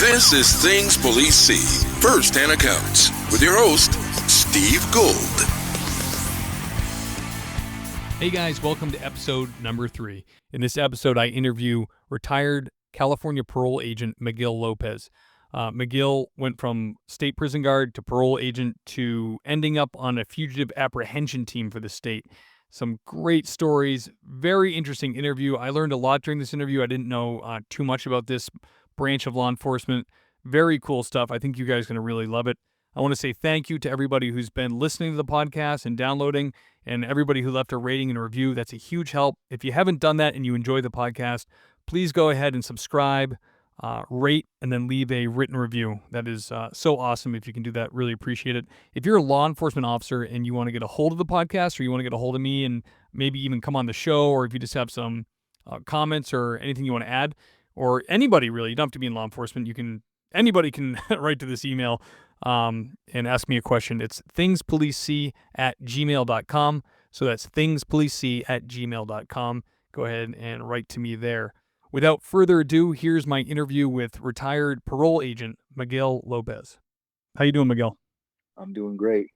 This is Things Police See, First-Hand Accounts, with your host, Steve Gold. Hey guys, welcome to episode number 3. In this episode, I interview retired California parole agent Miguel Lopez. Miguel went from state prison guard to parole agent to ending up on a fugitive apprehension team for the state. Some great stories, very interesting interview. I learned a lot during this interview. I didn't know too much about this branch of law enforcement. Very cool stuff. I think you guys are going to really love it. I want to say thank you to everybody who's been listening to the podcast and downloading, and everybody who left a rating and a review. That's a huge help. If you haven't done that and you enjoy the podcast, please go ahead and subscribe, rate, and then leave a written review. That is so awesome if you can do that. Really appreciate it. If you're a law enforcement officer and you want to get a hold of the podcast, or you want to get a hold of me and maybe even come on the show, or if you just have some comments or anything you want to add, or anybody really, you don't have to be in law enforcement, anybody can write to this email and ask me a question. It's thingspolicec@gmail.com. So that's thingspolicec@gmail.com. Go ahead and write to me there. Without further ado, here's my interview with retired parole agent Miguel Lopez. How you doing, Miguel? I'm doing great.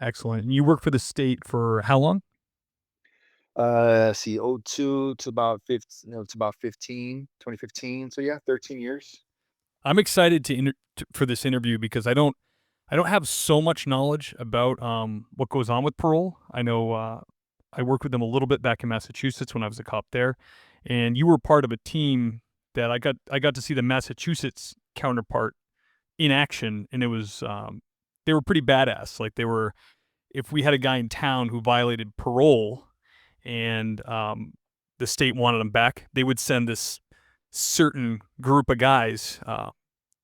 Excellent. And you work for the state for how long? 02 to about 2015. So yeah, 13 years. I'm excited for this interview because I don't have so much knowledge about what goes on with parole. I know I worked with them a little bit back in Massachusetts when I was a cop there, and you were part of a team that I got to see the Massachusetts counterpart in action, and it was they were pretty badass. Like if we had a guy in town who violated parole and the state wanted him back, they would send this certain group of guys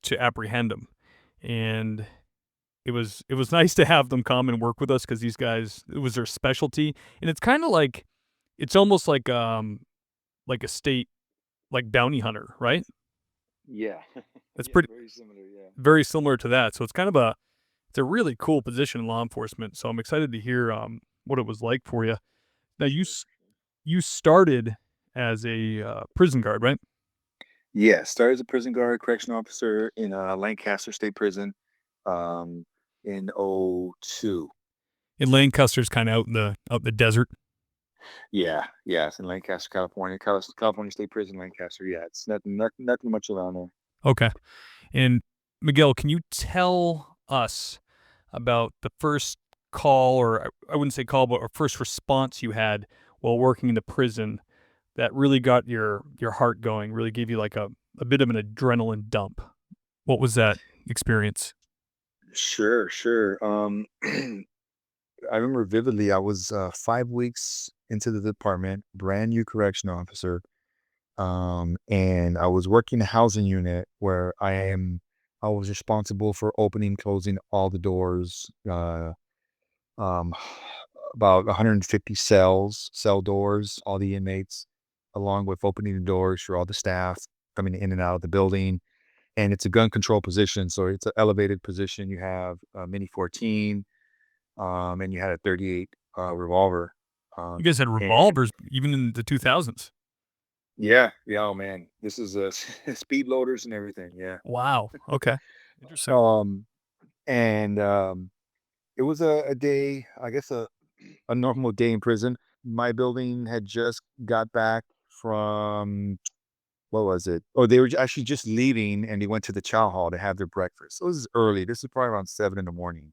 to apprehend him, and it was nice to have them come and work with us because these guys, it was their specialty, and it's kind of like, it's almost like a state like bounty hunter, right? Yeah. It's Yeah, pretty very similar, yeah. very similar to that. So it's kind of it's a really cool position in law enforcement. So I'm excited to hear what it was like for you. Now you started as a prison guard, right? Yeah, started as a prison guard, correction officer in Lancaster State Prison in '02. In Lancaster's kind of out in the desert. Yeah, it's in Lancaster, California. California State Prison, Lancaster. Yeah, it's nothing much around there. Okay. And Miguel, can you tell us about the first call, or I wouldn't say call, but a first response you had while working in the prison that really got your heart going, really gave you like a bit of an adrenaline dump? What was that experience? Sure. I remember vividly, I was 5 weeks into the department, brand new correction officer. And I was working a housing unit where I was responsible for opening, closing all the doors, um, about 150 cell doors, all the inmates, along with opening the doors for all the staff coming in and out of the building. And it's a gun control position, so it's an elevated position. You have a Mini 14, and you had a 38 revolver. You guys had And revolvers even in the 2000s. yeah, oh man, this is speed loaders and everything. Yeah. Wow. Okay. Interesting. And it was a day, I guess a normal day in prison. My building had just got back from, what was it? Oh, they were actually just leaving, and they went to the chow hall to have their breakfast. So it was early. This is probably around 7 in the morning,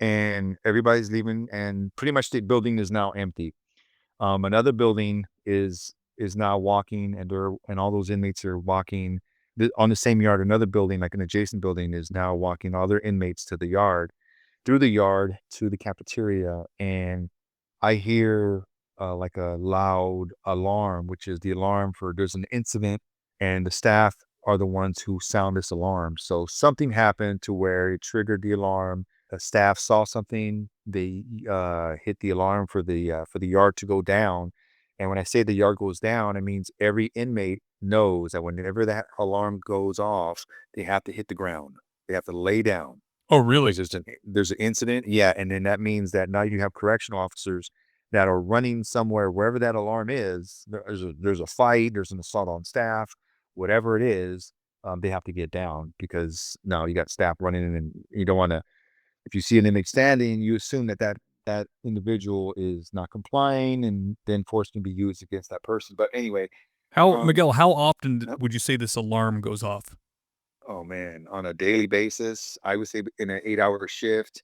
and everybody's leaving, and pretty much the building is now empty. Another building is now walking, and all those inmates are walking on the same yard. Another building, like an adjacent building, is now walking all their inmates to the yard, through the yard to the cafeteria, and I hear like a loud alarm, which is the alarm for there's an incident, and the staff are the ones who sound this alarm. So something happened to where it triggered the alarm. The staff saw something. They hit the alarm for the yard to go down. And when I say the yard goes down, it means every inmate knows that whenever that alarm goes off, they have to hit the ground. They have to lay down. Oh, really? Because there's an incident. Yeah, and then that means that now you have correctional officers that are running somewhere, wherever that alarm is. There's a fight, there's an assault on staff, whatever it is. they have to get down because now you got staff running in and you don't want to, if you see an inmate standing, you assume that individual is not complying and then force can be used against that person. But anyway, Miguel, how often yep. would you say this alarm goes off? Oh man, on a daily basis, I would say in an 8-hour shift,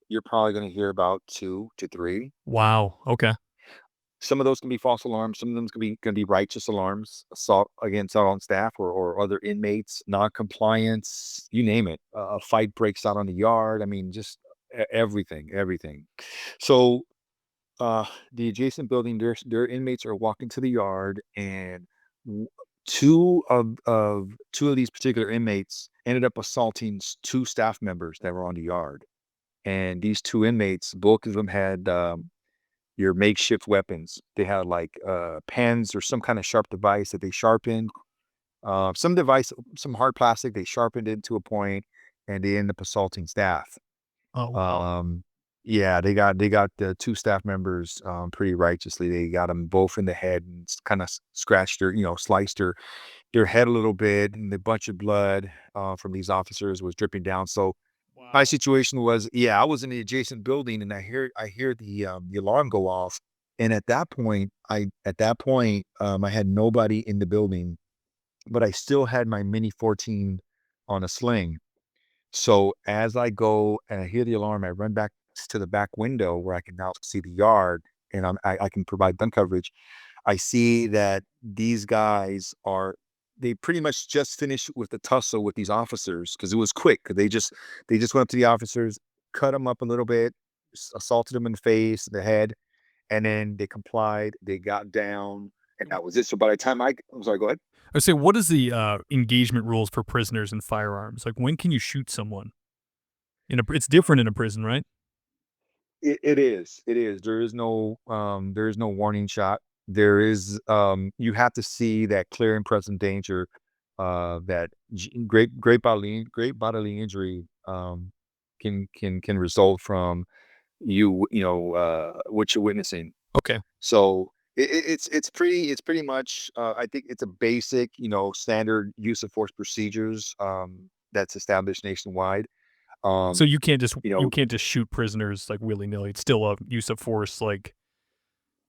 you're probably going to hear about 2 to 3. Wow. Okay. Some of those can be false alarms. Some of them can be righteous alarms, assault against our own staff or other inmates, non-compliance, you name it. A fight breaks out on the yard. I mean, just everything, everything. So the adjacent building, their inmates are walking to the yard, and w- two of these particular inmates ended up assaulting two staff members that were on the yard. And these two inmates, both of them had your makeshift weapons. They had like pens or some kind of sharp device that they sharpened. Some device, some hard plastic, they sharpened it to a point, and they ended up assaulting staff. Oh, wow. Um, yeah, they got the two staff members pretty righteously. They got them both in the head and kind of scratched their, sliced their head a little bit, and a bunch of blood from these officers was dripping down. So my Wow. situation was, yeah, I was in the adjacent building, and I hear the alarm go off, and at that point, I had nobody in the building, but I still had my Mini 14 on a sling. So as I go and I hear the alarm, I run back to the back window where I can now see the yard, and I can provide gun coverage. I see that these guys they pretty much just finished with the tussle with these officers because it was quick. They just went up to the officers, cut them up a little bit, assaulted them in the face, the head, and then they complied. They got down, and that was it. So by the time I'm sorry, go ahead. I say, what is the engagement rules for prisoners and firearms? Like, when can you shoot someone? It's different in a prison, right? It is. It is. There is no warning shot. You have to see that clear and present danger, that great bodily injury, can result from what you're witnessing. Okay. So it's pretty much, I think it's a basic, standard use of force procedures, that's established nationwide. So Um, you you know, can't just shoot prisoners like willy nilly. It's still a use of force. Like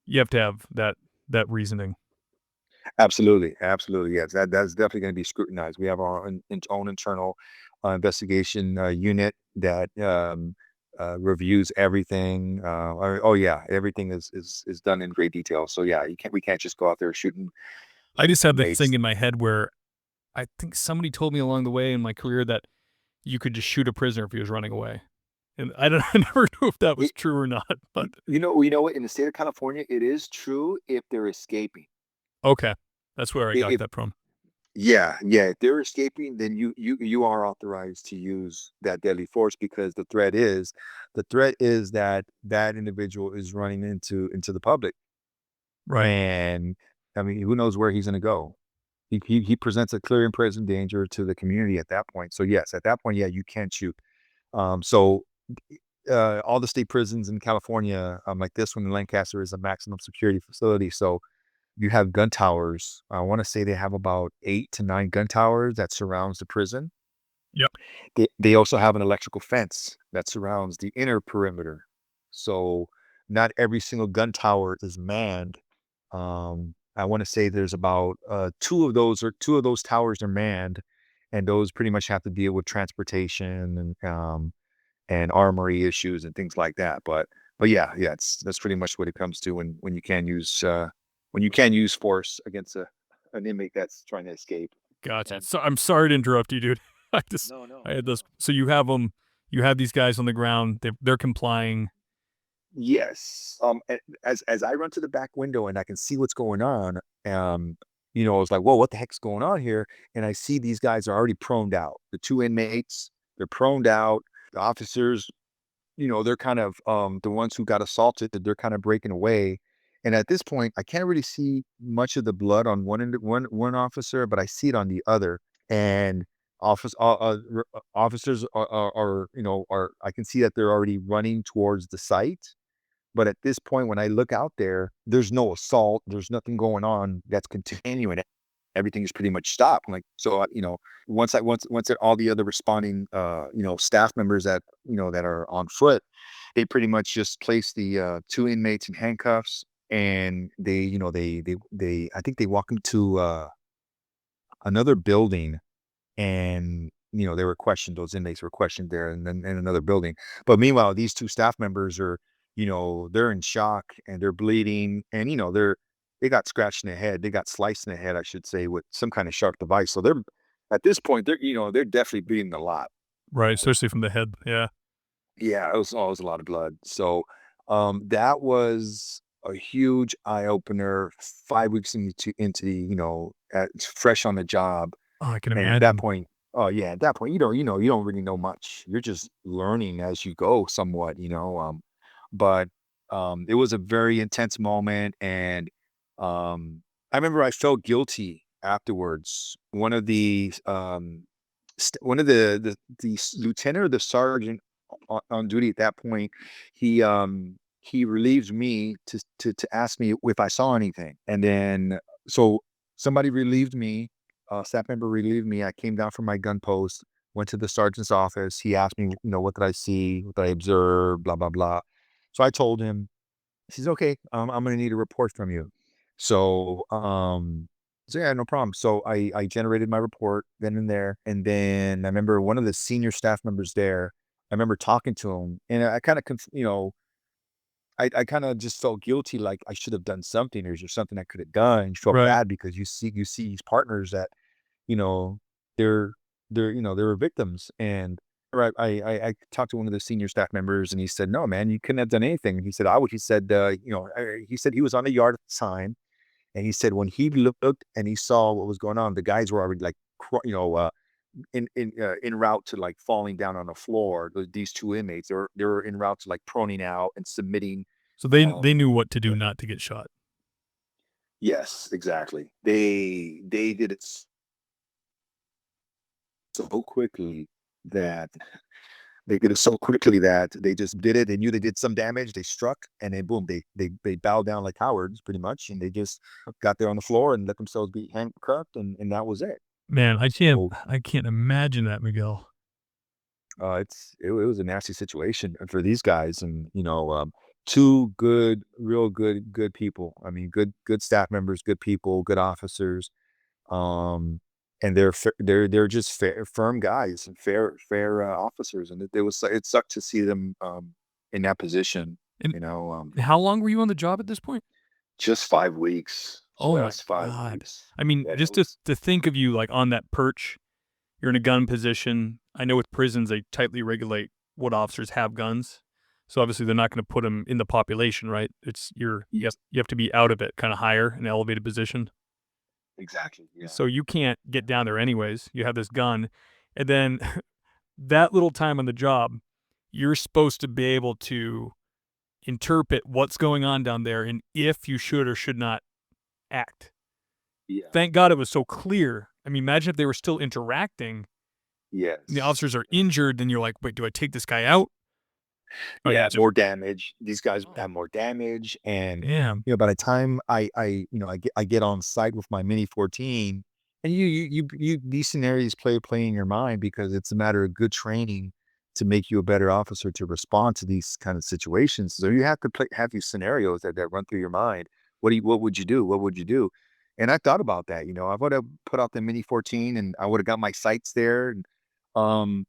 you have to have that reasoning. Absolutely, absolutely. Yes, that's definitely going to be scrutinized. We have our own internal investigation unit that reviews everything. Oh yeah, everything is done in great detail. So yeah, we can't just go out there shooting I just have the thing mates. in my head where I think somebody told me along the way in my career that you could just shoot a prisoner if he was running away. And I don't I never knew if that was It, true or not, but you know what? In the state of California, it is true if they're escaping. okay. That's where I got that from. Yeah, yeah. If they're escaping, then you are authorized to use that deadly force because the threat is that that individual is running into the public, Right. and I mean, who knows where he's going to go? He presents a clear and present danger to the community at that point. So yes, at that point, yeah, you can shoot. So all the state prisons in California, like this one in Lancaster, is a maximum security facility. So you have gun towers. I want to say they have about 8 to 9 gun towers that surrounds the prison. Yep. They also have an electrical fence that surrounds the inner perimeter. So not every single gun tower is manned. I want to say there's about two of those towers are manned, and those pretty much have to deal with transportation and armory issues and things like that. But yeah, yeah, that's pretty much what it comes to when you can use force against an inmate that's trying to escape. Gotcha. And So I'm sorry to interrupt you, dude. no, no, I had no, this. no. So you have these guys on the ground. They're complying. Yes. As I run to the back window and I can see what's going on, I was like, "Whoa, what the heck's going on here?" And I see these guys are already proned out. The two inmates, they're proned out. The officers, they're kind of the ones who got assaulted, they're kind of breaking away. And at this point, I can't really see much of the blood on one officer, but I see it on the other. And officers are I can see that they're already running towards the site. But at this point, when I look out there, there's no assault. There's nothing going on that's continuing. everything is pretty much stopped. I'm like, so, once all the other responding, staff members that, that are on foot, they pretty much just place the, two inmates in handcuffs, and I think they walk them to, another building, and they were questioned. Those inmates were questioned there, and then in another building. But meanwhile, these two staff members are, they're in shock, and they're bleeding, and they got scratched in the head. They got sliced in the head, I should say, with some kind of sharp device. So they're at this point, they're definitely bleeding a lot. Right, especially from the head. Yeah. Yeah, it was a lot of blood. So, that was a huge eye opener. 5 weeks into the, fresh on the job. Oh, I can And at that imagine. point, oh yeah, at that point, you don't really know much. You're just learning as you go somewhat, but it was a very intense moment, and I remember I felt guilty afterwards. One of the lieutenant or the sergeant on duty at that point, he relieved me to ask me if I saw anything, and then so somebody relieved me, staff member relieved me. I came down from my gun post, went to the sergeant's office. He asked me, what did I see? What did I observe? Blah, blah, blah. So I told him. He says, okay, I'm going to need a report from you. So, yeah, no problem. So I generated my report then and there. And then I remember one of the senior staff members there, I remember talking to him, and I kind of, I kind of just felt guilty, like I should have done something. Or is there something I could have done? You felt Right. bad because you see these partners that, you know, they're they were victims. And right, I talked to one of the senior staff members, and he said, "No, man, you couldn't have done anything." He said, "I would." He said, he said he was on the yard at the time, and he said when he looked and he saw what was going on, the guys were already like, in route to like falling down on the floor. These two inmates, they were en route to like proning out and submitting. So they Um, knew what to do not to get shot. yes, exactly. They did it so quickly that they just did it. They knew they did some damage. They struck, and then boom, they bowed down like cowards, pretty much, and they just got there on the floor and let themselves be handcuffed, and that was it. Man, So, I can't imagine that, Miguel. it was a nasty situation for these guys, and two good, real good people. I mean, good staff members, good people, good officers. Um, and they're just firm guys and fair officers, and it sucked to see them in that position. And You know, how long were you on the job at this point? just 5 weeks, Oh my just five god. weeks. I mean, Yeah, that just was to think of you, like, on that perch, you're in a gun position. I know with prisons, they tightly regulate what officers have guns. So, obviously, they're not gonna put them in the population, right? yes, You have to be out of it, kinda higher, an elevated position. exactly. Yeah, So, you can't get down there anyways. You have this gun, and then that little time on the job, you're supposed to be able to interpret what's going on down there and if you should or should not act. yeah, Thank God it was so clear. I mean, imagine if they were still interacting and the yes. officers are injured, then you're like, "Wait, do I take this guy out?" Or you Yeah, just more damage. These guys oh, have more damage, and damn. by the time I get on site with my Mini 14, and these scenarios play in your mind, because it's a matter of good training to make you a better officer to respond to these kind of situations. So you have to have these scenarios that run through your mind. What would you do? What would you do? And I thought about that. I would have put out the Mini 14, and I would have got my sights there. And, um,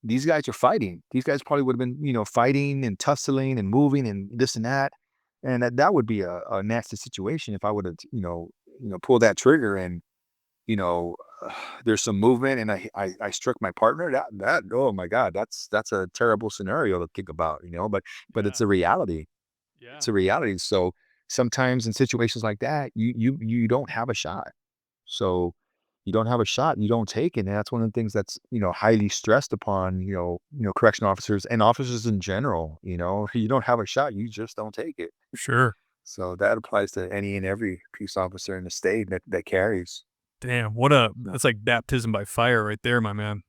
these guys are fighting. These guys probably would have been, fighting and tussling and moving and this and that. And that would be a nasty situation if I would have, pulled that trigger, and, you know, there's some movement, and I struck my partner. Oh my God, that's a terrible scenario to think about, but Yeah. it's a reality. Yeah. It's a reality. So sometimes in situations like that, you don't have a shot. So you don't have a shot, you don't take it. And that's one of the things that's, highly stressed upon, correctional officers and officers in general. If you don't have a shot, you just don't take it. Sure. So that applies to any and every peace officer in the state that carries. Damn, No. that's like baptism by fire right there, my man.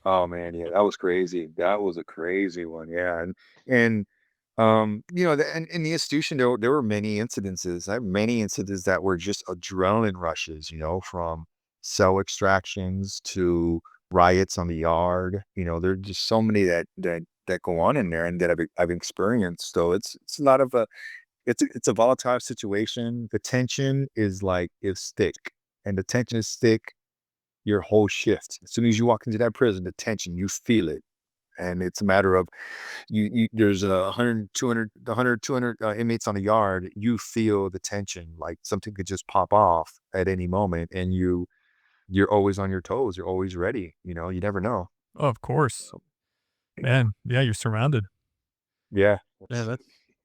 Oh man, yeah, that was crazy. That was a crazy one. Yeah. And in the institution, there were many incidences. I have many incidents that were just adrenaline rushes, from cell extractions to riots on the yard. There's just so many that go on in there and that I've experienced. So it's a lot of it's a volatile situation. The tension is thick, and the tension is thick your whole shift. As soon as you walk into that prison, the tension, you feel it. And it's a matter of there's 100, 200, 100, 200 inmates on the yard. You feel the tension, like something could just pop off at any moment, and you're always on your toes. You're always ready. You never know. Oh, of course. So, Man, yeah, you're surrounded. yeah, Yeah,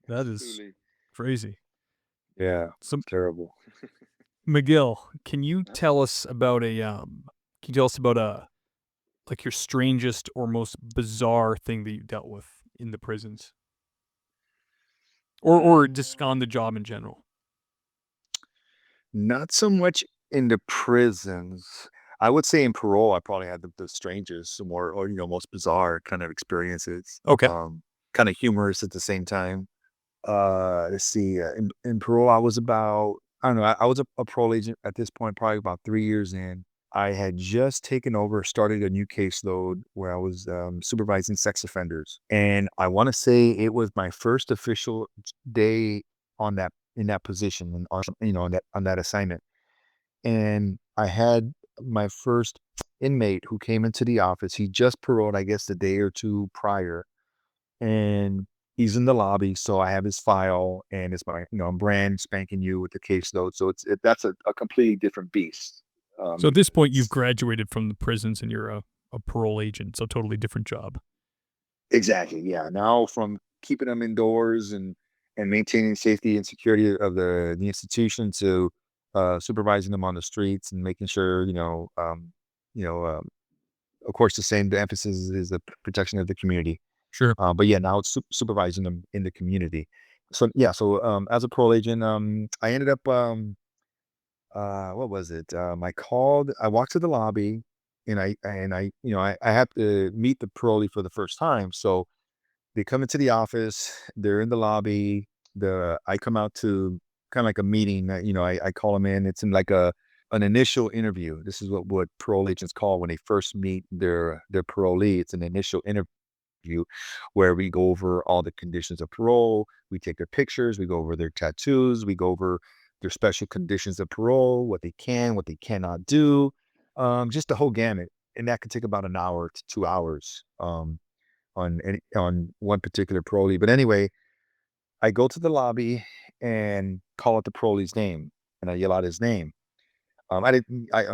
that is truly, crazy. yeah, So, it's terrible. Miguel, can you tell us about like your strangest or most bizarre thing that you dealt with in the prisons? Or just on the job in general? Not so much in the prisons. I would say in parole, I probably had the strangest, more or most bizarre kind of experiences. Okay. Kind of humorous at the same time. Let's see. In parole, I was about I don't know. I was a parole agent at this point, probably about 3 years in. I had just taken over, started a new caseload where I was supervising sex offenders, and I want to say it was my first official day on that in that position and on that assignment. And I had my first inmate who came into the office. He just paroled, I guess, the day or two prior, and he's in the lobby. So I have his file, and it's my, I'm brand spanking new with the caseload. So that's a completely different beast. So at this point, you've It's graduated from the prisons and you're a parole agent, so totally different job. exactly, yeah. Now from keeping them indoors and maintaining safety and security of the institution to supervising them on the streets and making sure, you know, um, of course, the emphasis is the protection of the community. Sure. But yeah, now it's supervising them in the community. So yeah, so as a parole agent, I ended up what was it? I walked to the lobby, and I have to meet the parolee for the first time. So they come into the office, they're in the lobby. I come out to kind of like a meeting. I call them in. It's in like an initial interview. This is what parole agents call when they first meet their parolee. It's an initial interview where we go over all the conditions of parole. We take their pictures. We go over their tattoos. We go over their special conditions of parole, what they can, what they cannot do, just the whole gamut. And that could take about an hour to 2 hours. On one particular parolee. But anyway, I go to the lobby and call out the parolee's name, and I yell out his name. I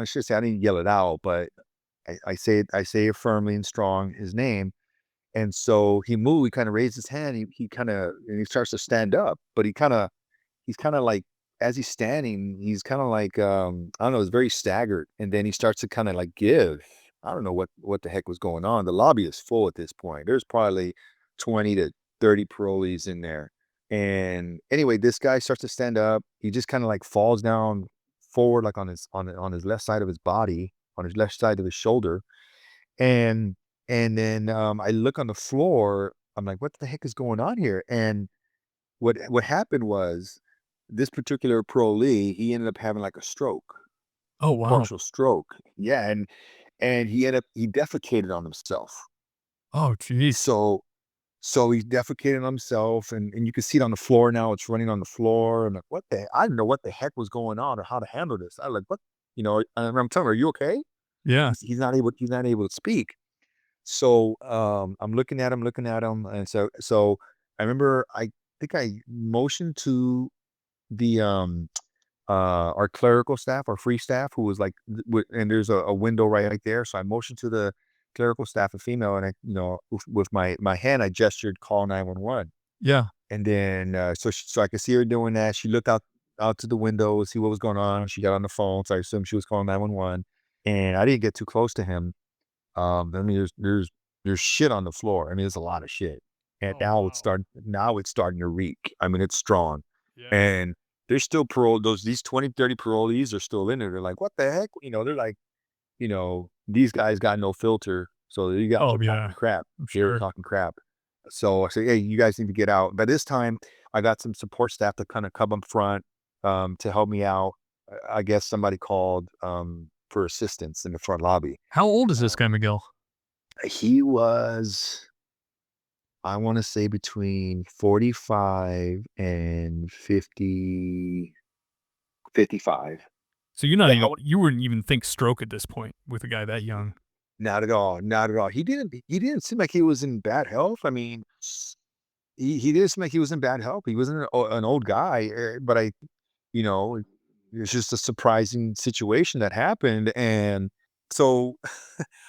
should say I didn't yell it out, but I say it firmly and strong, his name. And so he moved, he kind of raised his hand, he kind of, and he starts to stand up, but he's kind of like, as he's standing, he's kind of like, I don't know, it's very staggered. And then he starts to kind of like give. I don't know what the heck was going on. The lobby is full at this point. There's probably 20 to 30 parolees in there. And anyway, this guy starts to stand up. He just kind of like falls down forward, like on his left side of his body, on his left side of his shoulder. And and then I look on the floor. I'm like, what the heck is going on here? And what happened was this particular parolee, he ended up having like a stroke, Oh, wow. partial stroke. Yeah, and he defecated on himself. Oh, jeez. So he defecated on himself, and you can see it on the floor now. It's running on the floor. And like, I didn't know what the heck was going on or how to handle this. I like, what, and I'm telling her, are you okay? Yeah. He's not able to speak. So I'm looking at him, and so I remember I think I motioned to the our clerical staff, our free staff, who was like, and there's a window right there. So I motioned to the clerical staff, a female, and with my hand, I gestured, call 911. Yeah. And then, so I could see her doing that. She looked out to the window, see what was going on. She got on the phone, so I assumed she was calling 911. And I didn't get too close to him. I mean, there's shit on the floor. I mean, there's a lot of shit, and Oh, now wow. it's starting to reek. I mean, it's strong, Yeah. and there's still these 20, 30 parolees are still in there. They're like, what the heck? They're like, these guys got no filter, so you guys Oh, are yeah. talking crap. I'm They were sure. talking crap. So I said, hey, you guys need to get out. By this time, I got some support staff to kind of come up front to help me out. I guess somebody called for assistance in the front lobby. How old is this guy, Miguel? He was, I want to say, between 45 and 50, 55. So you wouldn't even think stroke at this point with a guy that young. Not at all. Not at all. He didn't seem like he was in bad health. I mean, he didn't seem like he was in bad health. He wasn't an old guy, but you know, it's just a surprising situation that happened. And so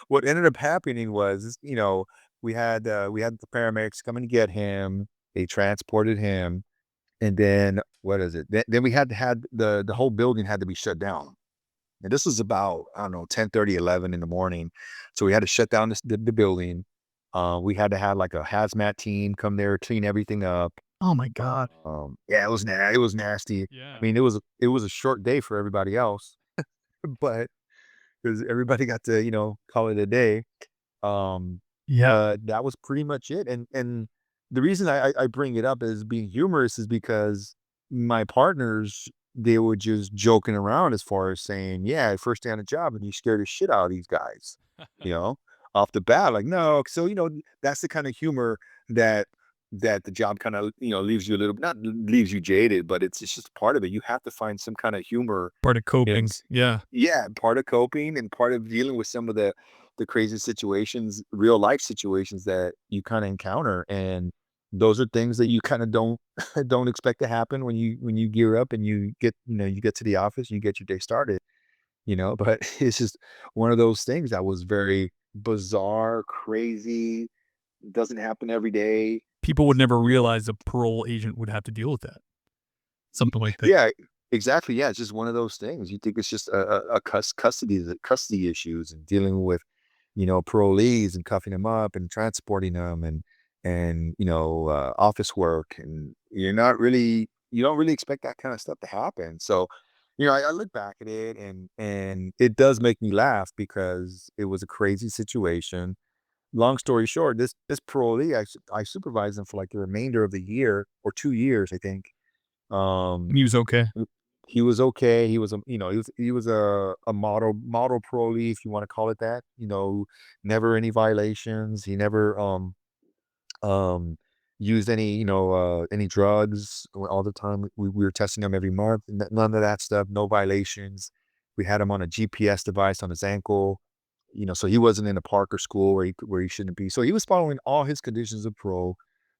what ended up happening was, we had the paramedics come and get him. They transported him. And then what is it? Then we had the whole building had to be shut down. And this was about, I don't know, 10:30, 11 in the morning. So we had to shut down the building. We had to have like a hazmat team come there, clean everything up. Oh my God. Yeah, it was nasty. Yeah. I mean, it was a short day for everybody else, but because everybody got to, call it a day. Um, Yeah. that was pretty much it. And the reason I bring it up as being humorous is because my partners, they were just joking around as far as saying, yeah, first day on the job and you scared the shit out of these guys, you know, off the bat. Like, no. So, that's the kind of humor that the job kind of, leaves you a little, not leaves you jaded, but it's just part of it. You have to find some kind of humor. Part of coping. Yeah. Yeah, part of coping and part of dealing with some of the crazy situations, real life situations that you kind of encounter. And those are things that you kind of don't don't expect to happen when you gear up and you get to the office, you get your day started, but it's just one of those things that was very bizarre, crazy, doesn't happen every day. People would never realize a parole agent would have to deal with that. Something like that. Yeah, exactly. Yeah, it's just one of those things. You think it's just a custody issues and dealing with, parolees and cuffing them up and transporting them and office work, and you don't really expect that kind of stuff to happen. So, I look back at it and it does make me laugh because it was a crazy situation. Long story short, this parolee, I supervised him for like the remainder of the year or 2 years, I think. He was okay. He was okay. He was he was a model parolee, if you want to call it that. Never any violations. He never um used any drugs all the time. We were testing him every month. None of that stuff. No violations. We had him on a GPS device on his ankle. So he wasn't in a park or school where he shouldn't be. So he was following all his conditions of parole.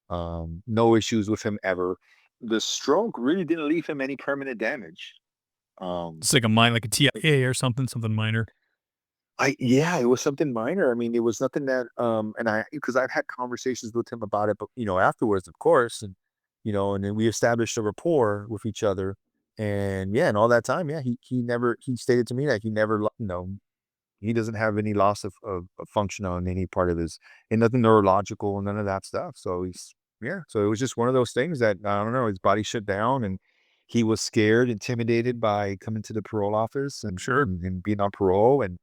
No issues with him ever. The stroke really didn't leave him any permanent damage. It's like like a TIA or something minor. Yeah, it was something minor. I mean, it was nothing that, and because I've had conversations with him about it, but afterwards, of course, and then we established a rapport with each other, and yeah, and all that time, yeah, he stated to me that he never, he doesn't have any loss of function on any part of his, and nothing neurological and none of that stuff. So yeah. So it was just one of those things that I don't know. His body shut down, and he was scared, intimidated by coming to the parole office and Sure. and being on parole, and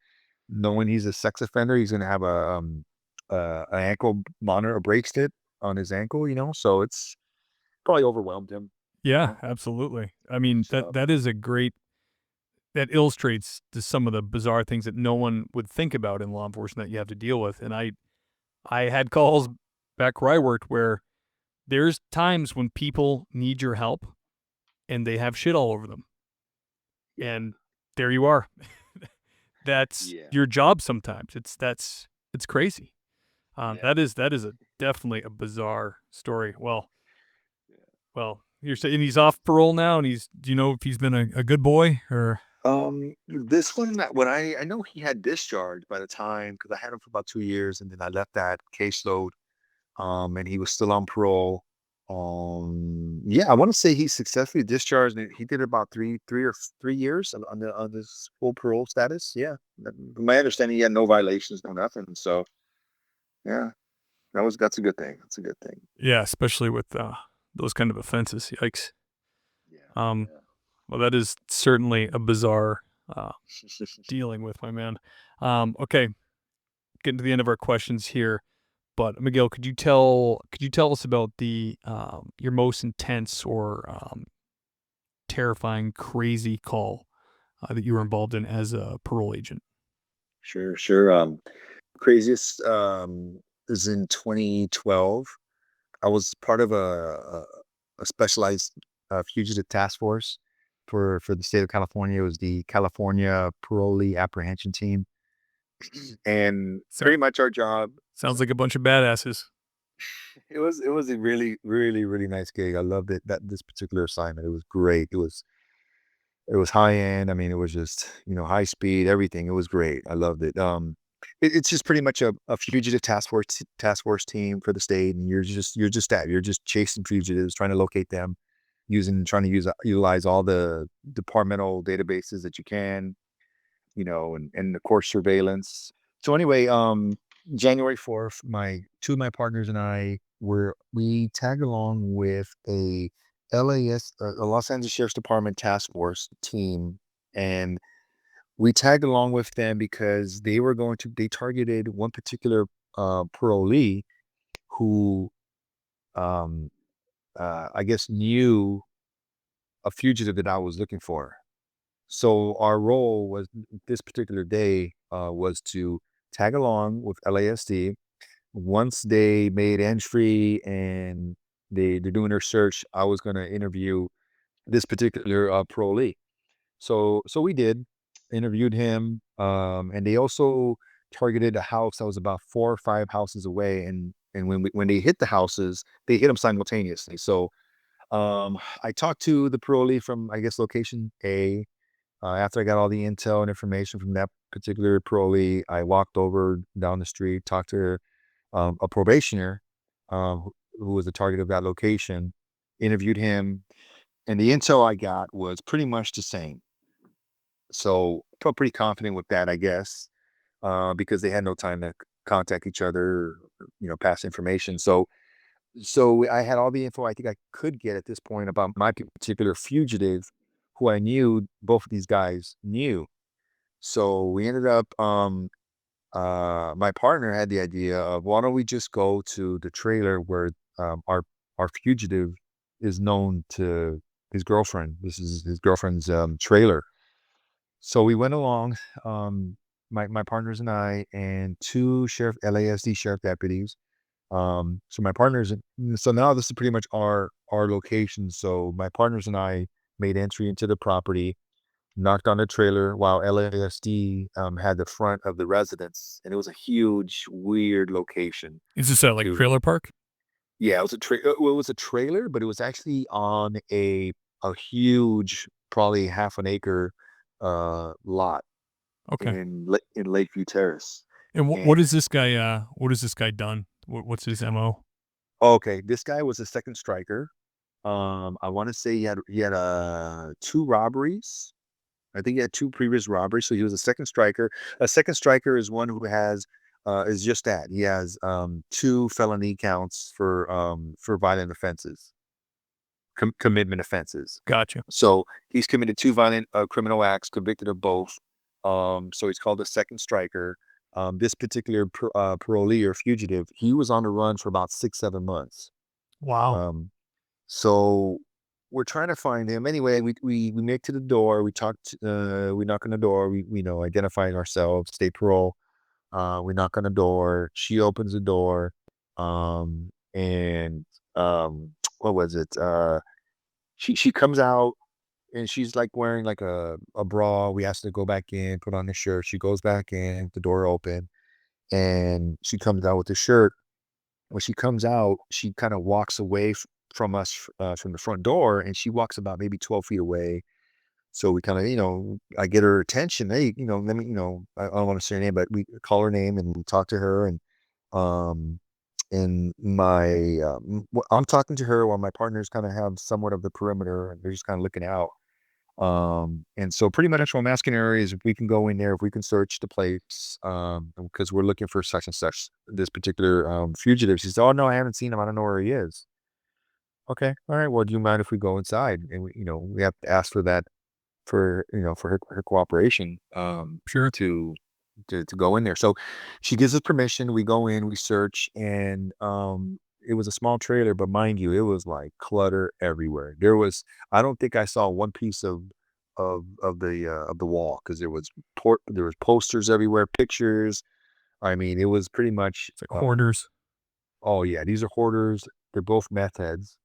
knowing he's a sex offender, he's going to have an ankle monitor, a bracelet on his ankle. So it's probably overwhelmed him. Yeah, absolutely. I mean, So that is that illustrates just some of the bizarre things that no one would think about in law enforcement that you have to deal with. And I had calls back where I worked where there's times when people need your help and they have shit all over them. And there you are. That's your job sometimes. It's crazy. That is definitely a bizarre story. Well, you're saying he's off parole now, and do you know if he's been a good boy or? This one, when I know he had discharged by the time, because I had him for about 2 years, and then I left that caseload, and he was still on parole. Yeah, I want to say he successfully discharged. And he did about 3 years on this full parole status. Yeah, from my understanding, he had no violations, no nothing. So yeah, that's a good thing. That's a good thing. Yeah, especially with those kind of offenses. Yikes. Yeah. Well, that is certainly a bizarre dealing with, my man. Okay, getting to the end of our questions here, but Miguel, could you tell us about the your most intense or terrifying, crazy call that you were involved in as a parole agent? Sure. Craziest is in 2012. I was part of a specialized fugitive task force for the state of California. It was the California Parole Apprehension Team, and So, pretty much our job. sounds like a bunch of badasses. It was a really nice gig. I loved it. That this particular assignment, it was great. It was high end. I mean, it was just, high speed, everything. It was great. I loved it. It's just pretty much a fugitive task force team for the state, and you're just chasing fugitives, trying to locate them, trying to utilize all the departmental databases that you can, and of course surveillance. So anyway, January 4th, my two of my partners and we tagged along with a Los Angeles Sheriff's Department task force team, and we tagged along with them because they targeted one particular parolee who um I guess knew a fugitive that I was looking for. So our role was this particular day was to tag along with LASD. Once they made entry and they're doing their search, I was going to interview this particular parolee. So we did interviewed him, and they also targeted a house that was about 4 or 5 houses away. And when they hit the houses, they hit them simultaneously. So I talked to the parolee from, I guess, location A. After I got all the intel and information from that particular parolee, I walked over down the street, talked to a probationer who was the target of that location, interviewed him, and the intel I got was pretty much the same. So felt pretty confident with that, I guess, because they had no time to contact each other, pass information. So I had all the info I think I could get at this point about my particular fugitive, who I knew both of these guys knew. So we ended up, my partner had the idea of, why don't we just go to the trailer where our fugitive is known to his girlfriend. This is his girlfriend's trailer. So we went along, my partners and I, and two LASD sheriff deputies. So my partners, so now this is pretty much our location. So my partners and I made entry into the property, knocked on the trailer while LASD had the front of the residence, and it was a huge, weird location. Is this a It was, trailer park? yeah, it was a trailer, but it was actually on a huge, probably half an acre lot Okay. in Lakeview Terrace. And And what has this guy done? What's his MO? okay, this guy was a second striker. I want to say he had two robberies. I think he had two previous robberies, so he was a second striker. A second striker is one who is just that. He has two felony counts for violent offenses, commitment offenses. Gotcha. So he's committed two violent criminal acts, convicted of both. So he's called a second striker. This particular parolee or fugitive, he was on the run for about 6-7 months. Wow. Um, so we're trying to find him. Anyway, we make to the door. We knock on the door. We identifying ourselves, state parole. We knock on the door. She opens the door. And what was it? She comes out, and she's like wearing like a bra. We asked her to go back in, put on the shirt. She goes back in, the door open, and she comes out with the shirt. When she comes out, she kind of walks away from us, from the front door, and she walks about maybe 12 feet away. So we kind of, I get her attention. Hey, let me, I don't want to say her name, but we call her name and we talk to her. Um, and I'm talking to her while my partners kind of have somewhat of the perimeter, and they're just kind of looking out. And so pretty much what I'm asking her is if we can go in there, if we can search the place, because we're looking for such and such, this particular fugitive. She says, "Oh no, I haven't seen him. I don't know where he is." Okay, all right. Well, do you mind if we go inside? And we have to ask for that, for her cooperation, Sure. to go in there. So she gives us permission. We go in, we search, and it was a small trailer, but mind you, it was like clutter everywhere. I don't think I saw one piece of the wall, because there was posters everywhere, pictures. I mean, it was pretty much It's like hoarders. oh yeah, these are hoarders. They're both meth heads.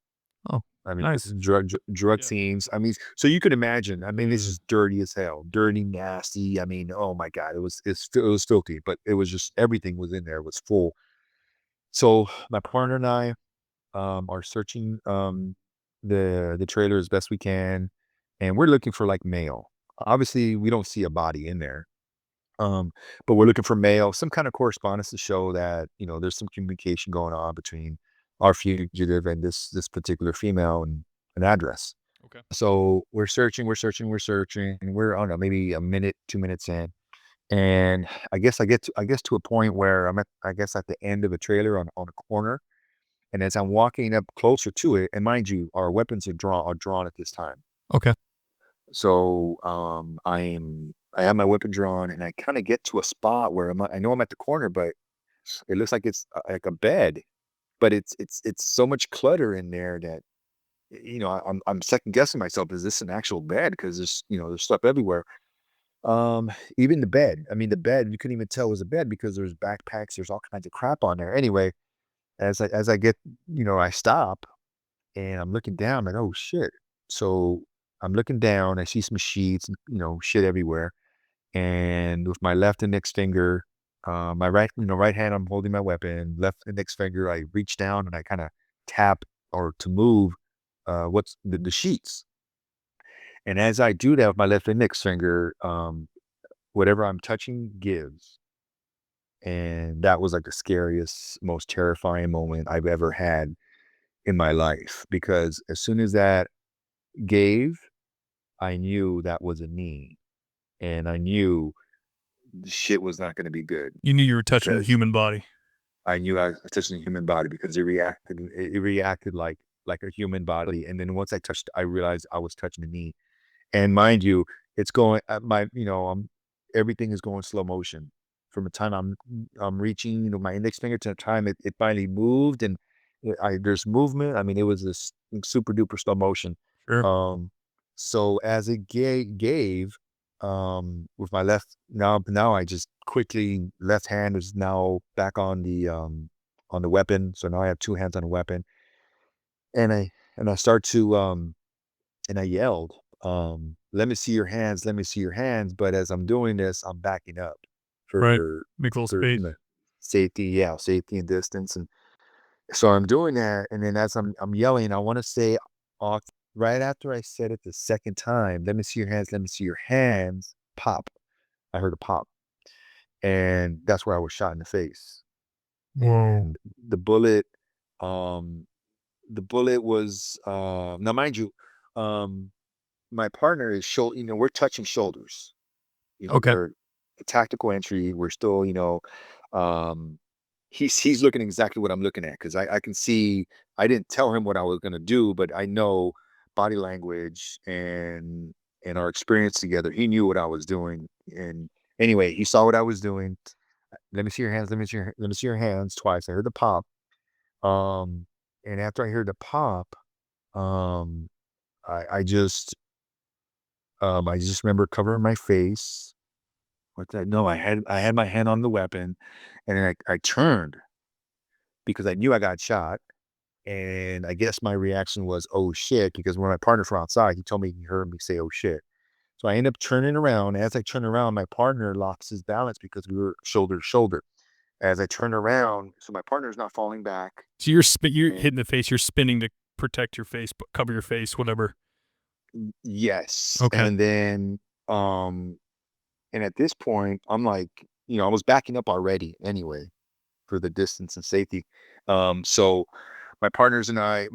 Oh, I mean, nice. drug Yeah. scenes. I mean, so you could imagine. I mean, this Mm. is dirty as hell, dirty, nasty. I mean, oh my God, it was filthy, but it was just everything was in there. It was full. So my partner and I are searching the trailer as best we can, and we're looking for like mail. Obviously, we don't see a body in there. Um, but we're looking for mail, some kind of correspondence to show that, there's some communication going on between our fugitive and this particular female, and an address. Okay. So and we're, I don't know, maybe a minute, 2 minutes in. And I guess to a point where I guess at the end of a trailer on a corner. And as I'm walking up closer to it, and mind you, our weapons are drawn at this time. Okay. So I have my weapon drawn, and I kind of get to a spot where I know I'm at the corner, but it looks like it's like a bed, but it's so much clutter in there that I'm second guessing myself. Is this an actual bed? Because there's stuff everywhere. Even the bed. I mean, the bed you couldn't even tell it was a bed because there's backpacks. There's all kinds of crap on there. Anyway, as I get, I stop and I'm looking down, like, oh shit. So I'm looking down. I see some sheets, shit everywhere. And with my left index finger, my right hand, I'm holding my weapon. Left index finger, I reach down and I kind of tap or to move what's the sheets. And as I do that with my left index finger, whatever I'm touching gives. And that was like the scariest, most terrifying moment I've ever had in my life, because as soon as that gave, I knew that was a knee, and I knew shit was not going to be good. You knew you were touching a Because human body. I knew I was touching a human body, because it reacted like a human body. And then once I realized I was touching the knee. And mind you, it's going at everything is going slow motion. From the time I'm reaching, my index finger to the time it finally moved, and there's movement. I mean, it was this super duper slow motion. Sure. Um, so as it gave, with my left, now I just quickly, left hand is now back on the weapon. So now I have two hands on the weapon, and I start to and I yelled, "Let me see your hands, let me see your hands." But as I'm doing this, I'm backing up Right. for Make a little for space. safety, yeah, safety and distance. And so I'm doing that, and then as I'm yelling, I want to say off right after I said it the second time, "Let me see your hands, let me see your hands." Pop. I heard a pop, and that's where I was shot in the face. Whoa. And um, the bullet was now, mind you, um, my partner is we're touching shoulders. Okay. We're a tactical entry. We're still, um, he's looking exactly what I'm looking at, because I can see. I didn't tell him what I was gonna do, but I know body language and our experience together. He knew what I was doing, and anyway, he saw what I was doing. Let me see your hands. Let me see your hands twice. I heard the pop. Um, and after I heard the pop, um, I just remember covering my face. What did I No, I had my hand on the weapon, and then I turned because I knew I got shot. And I guess my reaction was, "Oh shit," because when my partner from outside, he told me he heard me say, "Oh shit." So I end up turning around. As I turn around, my partner lost his balance because we were shoulder to shoulder. As I turn around, so my partner's not falling back. So you're And hitting the face. You're spinning to protect your face, cover your face, whatever. yes, Okay. and at this point, I'm like, I was backing up already anyway, for the distance and safety. So my partner and I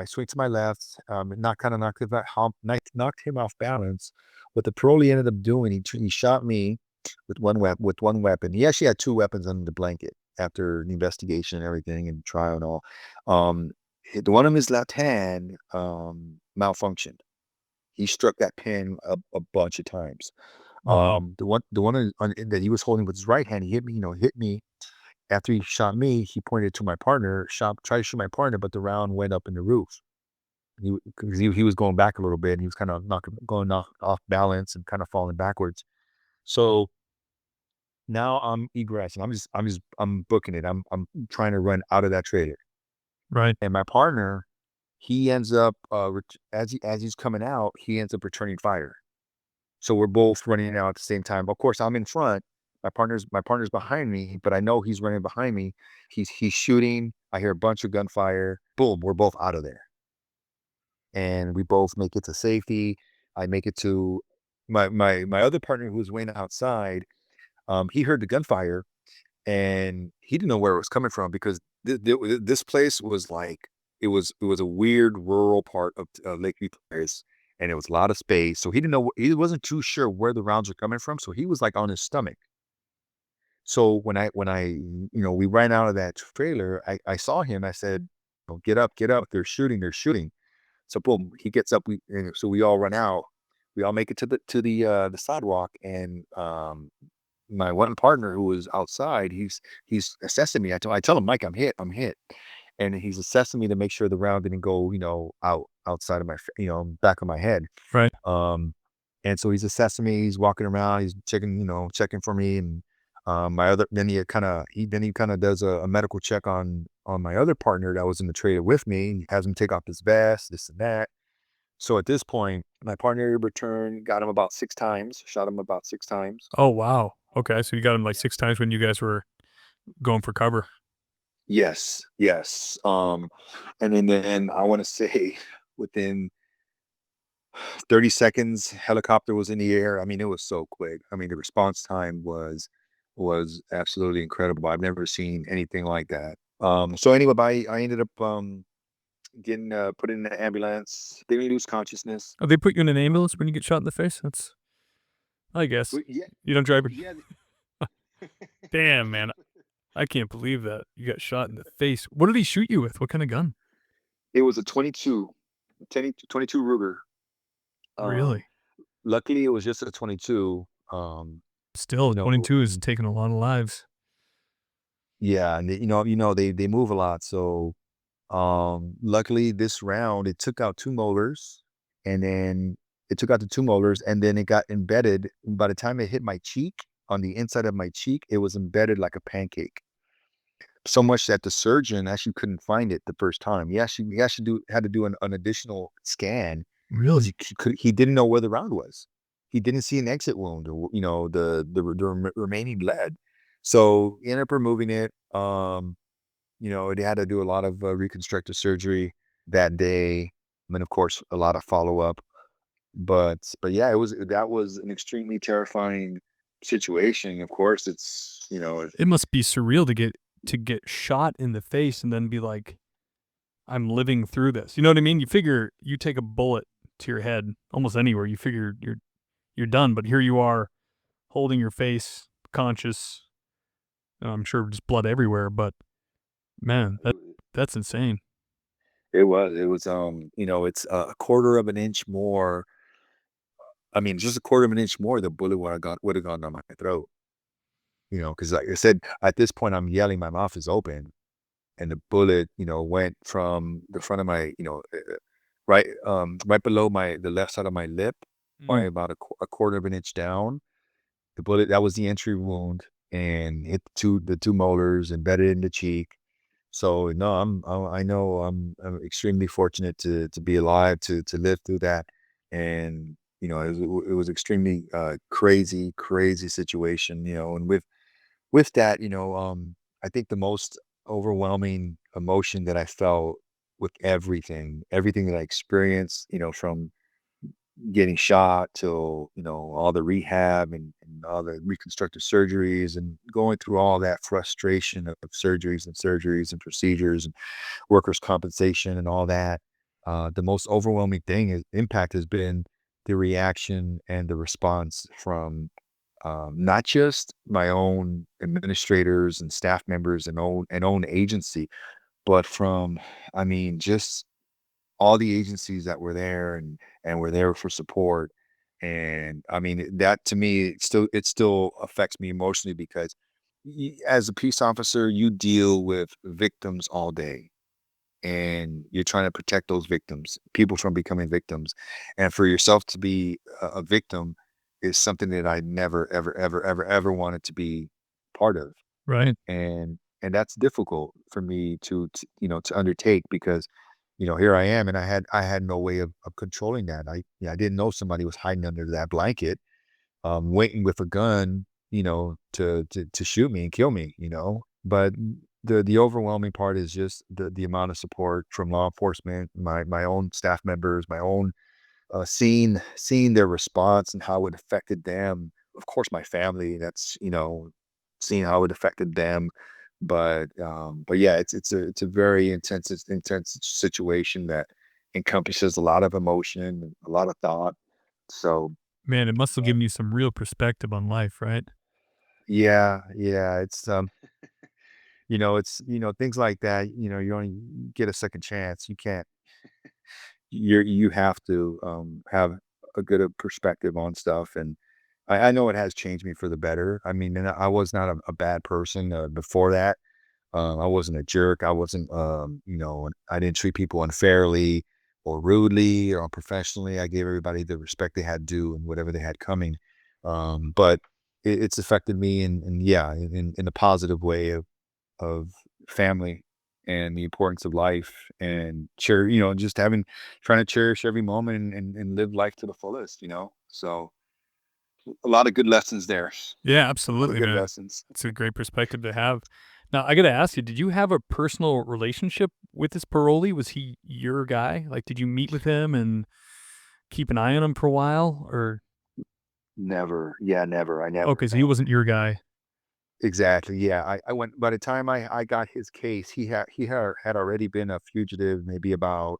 swing to my left, knocked him off balance. What the parolee ended up doing, he shot me with one weapon. He actually had two weapons under the blanket after the investigation and everything and trial and all. The one of his left hand malfunctioned. He struck that pin a bunch of times. Wow. That he was holding with his right hand, he hit me. After he shot me, he pointed to my partner, tried to shoot my partner, but the round went up in the roof. Because he was going back a little bit, and he was kind of going off balance and kind of falling backwards. So now I'm egressing. I'm booking it. I'm trying to run out of that trailer. Right. And my partner, he ends up as he's coming out, he ends up returning fire. So we're both running out at the same time. Of course, I'm in front. My partner's behind me, but I know he's running behind me. He's shooting. I hear a bunch of gunfire. Boom, we're both out of there. And we both make it to safety. I make it to my other partner who was waiting outside. He heard the gunfire and he didn't know where it was coming from because this place was like it was a weird rural part of Lakeview Place, and it was a lot of space. So he didn't know he wasn't too sure where the rounds were coming from. So he was like on his stomach. So when I we ran out of that trailer, I saw him. I said, "Oh, get up! They're shooting." So boom, he gets up. So we all run out. We all make it to the sidewalk, and my one partner who was outside, he's assessing me. I tell him, Mike, I'm hit, and he's assessing me to make sure the round didn't go, outside of my, back of my head. Right. And so he's assessing me. He's walking around. He's checking for me, and my other. Then he kind of does a medical check on my other partner that was in the trailer with me. He has him take off his vest, this and that. So at this point, my partner returned, got him about 6 times, shot him about 6 times. Oh, wow. Okay. So you got him like 6 times when you guys were going for cover. Yes, yes. And then I want to say within 30 seconds, helicopter was in the air. I mean, it was so quick. I mean, the response time was absolutely incredible. I've never seen anything like that. So anyway, I ended up getting put in the ambulance. They didn't lose consciousness. Oh, they put you in an ambulance when you get shot in the face? That's, I guess. Yeah, You don't drive. yeah. Damn, man. I can't believe that. You got shot in the face. What did he shoot you with? What kind of gun? It was a 22 Ruger. Um, Really? Luckily, it was just a 22. Still, You know, 22 is taking a lot of lives. yeah, and they move a lot. So, luckily this round it took out 2 molars, and then it took out the 2 molars, and then it got embedded. By the time it hit my cheek, on the inside of my cheek, it was embedded like a pancake. So much that the surgeon actually couldn't find it the first time. He had to do an additional scan because Really? he didn't know where the round was. He didn't see an exit wound or the remaining lead. So he ended up removing it. They had to do a lot of reconstructive surgery that day. And then of course a lot of follow up. But yeah, that was an extremely terrifying situation. Of course, it's It must be surreal to get shot in the face and then be like, I'm living through this. You know what I mean? You figure you take a bullet to your head almost anywhere, you figure you're done, but here you are holding your face, conscious. I'm sure just blood everywhere, but man, that's insane. It's a quarter of an inch more. I mean, just a quarter of an inch more, the bullet would have gone down my throat. Because like I said, at this point, I'm yelling, my mouth is open, and the bullet, went from the front of my, right below the left side of my lip, by about a quarter of an inch down. The bullet that was the entry wound, and hit the two molars, embedded in the cheek. So no, I know I'm extremely fortunate to be alive to live through that, and it was extremely crazy situation, and with that, I think the most overwhelming emotion that I felt with everything that I experienced, from getting shot till, all the rehab and all the reconstructive surgeries and going through all that frustration of surgeries and procedures and workers' compensation and all that. The most overwhelming impact has been the reaction and the response from not just my own administrators and staff members and own agency, but from, I mean, just all the agencies that were there and were there for support. And I mean, that to me, it still affects me emotionally because as a peace officer, you deal with victims all day. and you're trying to protect those victims, people from becoming victims. And for yourself to be a victim is something that I never, ever, ever, ever, ever wanted to be part of. Right. And that's difficult for me to undertake because, here I am, and I had no way of controlling that. I didn't know somebody was hiding under that blanket, waiting with a gun, to shoot me and kill me, But the overwhelming part is just the amount of support from law enforcement, my own staff members, my own seeing their response and how it affected them. Of course, my family. That's seeing how it affected them. But yeah, it's a very intense situation that encompasses a lot of emotion, and a lot of thought. So Man, it must have given you some real perspective on life, right? yeah, it's things like that. You only get a second chance. You can't. You have to have a good perspective on stuff, and I know it has changed me for the better. I mean, and I was not a bad person before that. I wasn't a jerk. I wasn't, I didn't treat people unfairly or rudely or unprofessionally. I gave everybody the respect they had due and whatever they had coming. But it's affected me yeah, in a positive way of family and the importance of life and just trying to cherish every moment and live life to the fullest. So a lot of good lessons there. Yeah, A lot of absolutely, good man. lessons. It's a great perspective to have. Now, I gotta ask you, did you have a personal relationship with this parolee? Was he your guy? Like, did you meet with him and keep an eye on him for a while? Or Never. Yeah, never. I never. okay, so he wasn't your guy. Exactly. Yeah. I went by the time I got his case, he had already been a fugitive maybe about,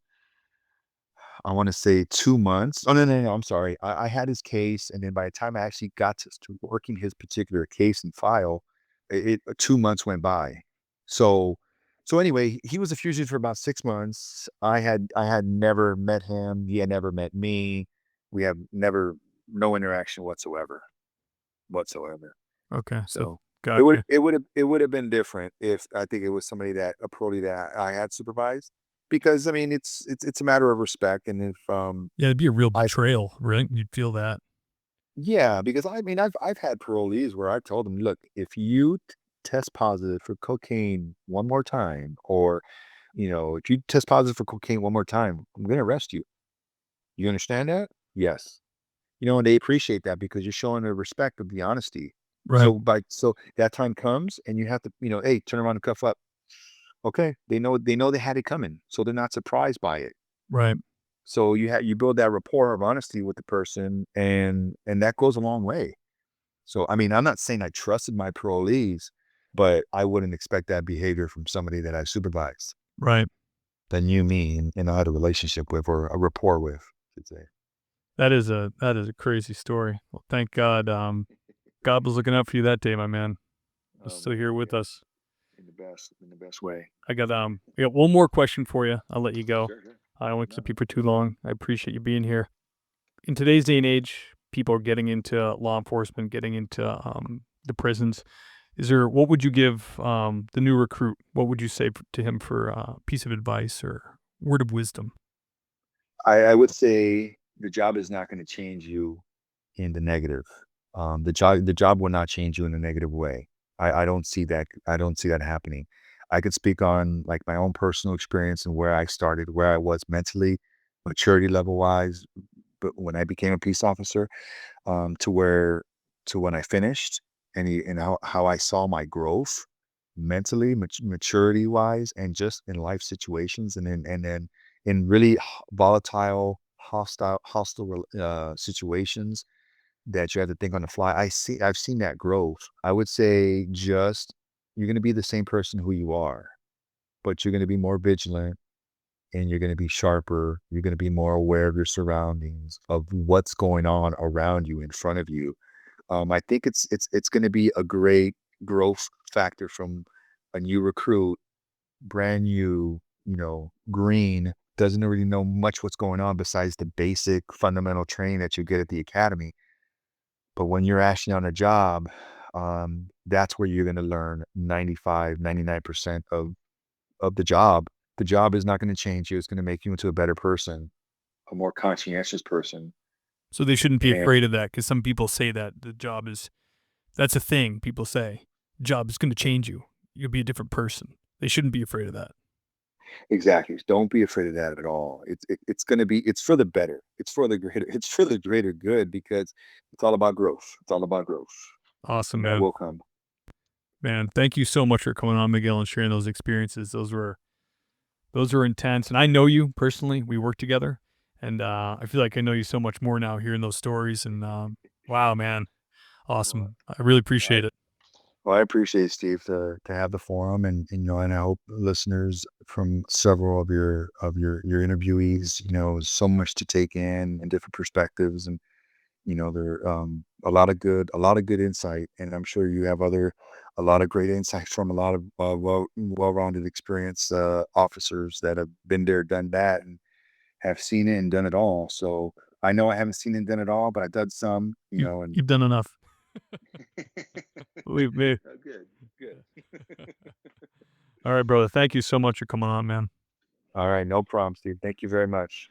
I want to say, 2 months. Oh, no, no, no. I'm sorry. I had his case, and then by the time I actually got to working his particular case and file, 2 months went by. So, so anyway, he was a fugitive for about 6 months. I had never met him. He had never met me. We have never no interaction whatsoever. Okay, so So it would gotcha. it would have it would have been different if I think it was somebody that a parolee that I had supervised, because I mean it's a matter of respect. And if Yeah, it'd be a real I betrayal, right? You'd feel that. yeah, because I mean I've had parolees where I told them, look, if you test positive for cocaine one more time, or if you test positive for cocaine one more time, I'm gonna arrest you. You understand that? Yes. And they appreciate that because you're showing the respect of the honesty. Right, So that time comes and you have to, hey, turn around and cuff up. Okay. They know they had it coming. So they're not surprised by it. right, So you build that rapport of honesty with the person, and that goes a long way. So I mean, I'm not saying I trusted my parolees, but I wouldn't expect that behavior from somebody that I supervised, right. that knew me and I had a relationship with, or a rapport with, I should say. That is a crazy story. Well, thank God. God was looking out for you that day, my man. You're Oh still man, here with yeah, us. in the best way. I got one more question for you. I'll let you go. Sure, sure. I don't want to No, keep you no, for too go ahead. long. I appreciate you being here. In today's day and age, people are getting into law enforcement, getting into the prisons. What would you give the new recruit? What would you say to him for a piece of advice or word of wisdom? I would say the job is not going to change you in the negative. The job will not change you in a negative way. I don't see that. I don't see that happening. I could speak on like my own personal experience and where I started, where I was mentally, maturity level wise, but when I became a peace officer, to where to when I finished, and how I saw my growth mentally, maturity wise, and just in life situations, and then in really volatile, hostile situations that you have to think on the fly. I've seen that growth. I would say just you're going to be the same person who you are, but you're going to be more vigilant, and you're going to be sharper. You're going to be more aware of your surroundings, of what's going on around you, in front of you. I think it's going to be a great growth factor from a new recruit, brand new, green, doesn't really know much what's going on besides the basic fundamental training that you get at the academy. But when you're actually on a job, that's where you're going to learn 95, 99% of the job. The job is not going to change you. It's going to make you into a better person, a more conscientious person. So they shouldn't be And afraid of that, because some people say that the job is, that's a thing people say. Job is going to change you. You'll be a different person. They shouldn't be afraid of that. exactly, don't be afraid of that at all. It's going to be, it's for the better. It's for the greater, it's for the greater good, because it's all about growth. It's all about growth. Awesome, And that man. will come. Man, thank you so much for coming on, Miguel, and sharing those experiences. Those were intense. And I know you personally. We work together. And I feel like I know you so much more now hearing those stories. And wow, man. Well, Awesome. I really I, appreciate it. well, I appreciate, Steve, to have the forum, and I hope listeners from several of your interviewees, so much to take in and different perspectives, and there a lot of good insight, and I'm sure you have a lot of great insights from a lot of well-rounded experienced officers that have been there, done that, and have seen it and done it all. So I know I haven't seen and done it all, but I've done some, and You've done enough. Believe me. oh, good, good. All right, brother. Thank you so much for coming on, man. All right, no problem, Steve. Thank you very much.